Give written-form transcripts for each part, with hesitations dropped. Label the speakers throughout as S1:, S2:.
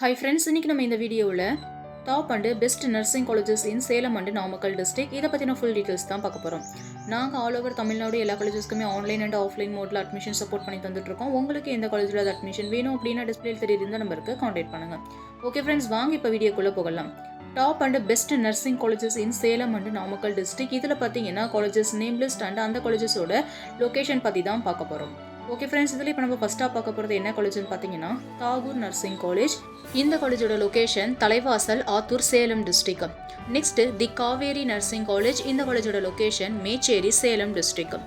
S1: Hi friends, இன்னைக்கு நம்ம இந்த வீடியோவில் top and best nursing colleges in Salem and Namakkal district இதை பற்றின ஃபுல் டீட்டெயில்ஸ் தான் பார்க்க போகிறோம். நாங்கள் ஆல் ஓவர் தமிழ்நாடு எல்லா காலேஜஸ்க்குமே ஆன்லைன் அண்ட் ஆஃப்லைன் மோடில் அட்மிஷன் சப்போர்ட் பண்ணி தந்துட்டுருக்கோம். உங்களுக்கு எந்த காலேஜில் அது அட்மிஷன் வேணும் அப்படின்னா டிஸ்பிளேல தெரியுற நம்பருக்கு கான்டாக்ட் பண்ணுங்கள். ஓகே ஃப்ரெண்ட்ஸ், வாங்க இப்போ வீடியோக்குள்ளே போகலாம். Top and best nursing colleges in Salem and Namakkal district இதில் பார்த்தீங்கன்னா காலேஜஸ் நேம் லிஸ்ட் அண்ட் அந்த காலேஜஸோட லொக்கேஷன் பற்றி தான் பார்க்க போகிறோம். ஓகே ஃப்ரெண்ட்ஸ், இதில் இப்போ நம்ம ஃபஸ்ட்டாக பார்க்க போகிறது என்ன காலேஜ்னு பார்த்தீங்கன்னா தாகூர் நர்சிங் காலேஜ். இந்த காலேஜோட location Thalaivasal, Attur, Salem district. Next the Kaveri nursing college. இந்த காலேஜோட location Mecheri, Salem district.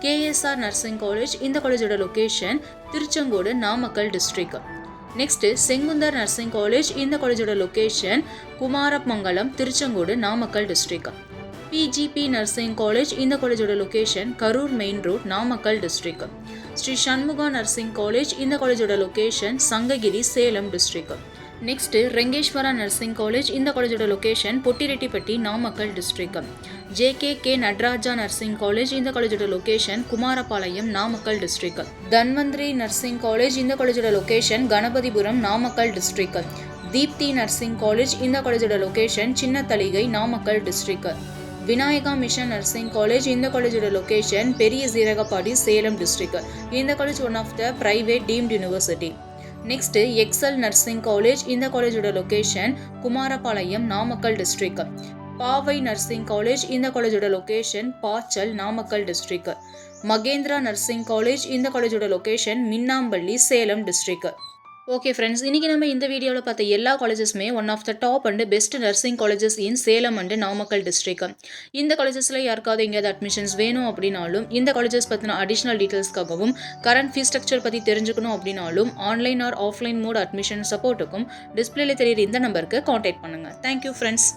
S1: KSR nursing college. இந்த காலேஜோட location Tiruchengode, Namakkal district. Next Sengunthar nursing college. இந்த காலேஜோட location Kumaramangalam, Tiruchengode, Namakkal district. PGP nursing college. இந்த காலேஜோட location Karur main road, Namakkal district. Sri Shanmuga nursing college. இந்த காலேஜோட location Sankagiri, Salem district. Next Rengeshwara nursing college. இந்த காலேஜோட location Pottireddipatti, Namakkal district. JK Nataraja nursing college. இந்த காலேஜோட location Kumarapalayam, Namakkal district. Dhanvantri nursing college. இந்த காலேஜோட location Ganapathipuram, Namakkal district. Deepthi nursing college. இந்த காலேஜோட location Chinnathalikai, Namakkal district. Vinayaka mission nursing college. இந்த காலேஜோட லொக்கேஷன் பெரிய சீரகப்பாடி, சேலம் டிஸ்ட்ரிக்ட். இந்த college one of the private deemed university. Next Excel nursing college. இந்த காலேஜோட location Kumarapalayam, Namakkal district. Paavai nursing college. இந்த காலேஜோட location Pachal, Namakkal district. Mahendra nursing college. இந்த காலேஜோட location Minnampalli, Salem district. Okay friends, இன்றைக்கி நம்ம இந்த வீடியோவில் பார்த்த எல்லா காலேஜஸுமே one of the top and best nursing colleges in Salem and Namakkal district. இந்த காலேஜஸில் யாருக்காவது எங்கேயாவது அட்மிஷன்ஸ் வேணும் அப்படின்னாலும், இந்த காலேஜஸ் பற்றின அடிஷ்னல் டீட்டெயில்ஸ்க்காகவும் கரண்ட் ஃபீஸ் ஸ்ட்ரக்சர் பற்றி தெரிஞ்சுக்கணும் அப்படின்னாலும் online or offline mode admission சப்போர்ட்டுக்கும் டிஸ்பிளேல தெரியுற இந்த நம்பருக்கு கான்டாக்ட் பண்ணுங்கள். Thank you friends.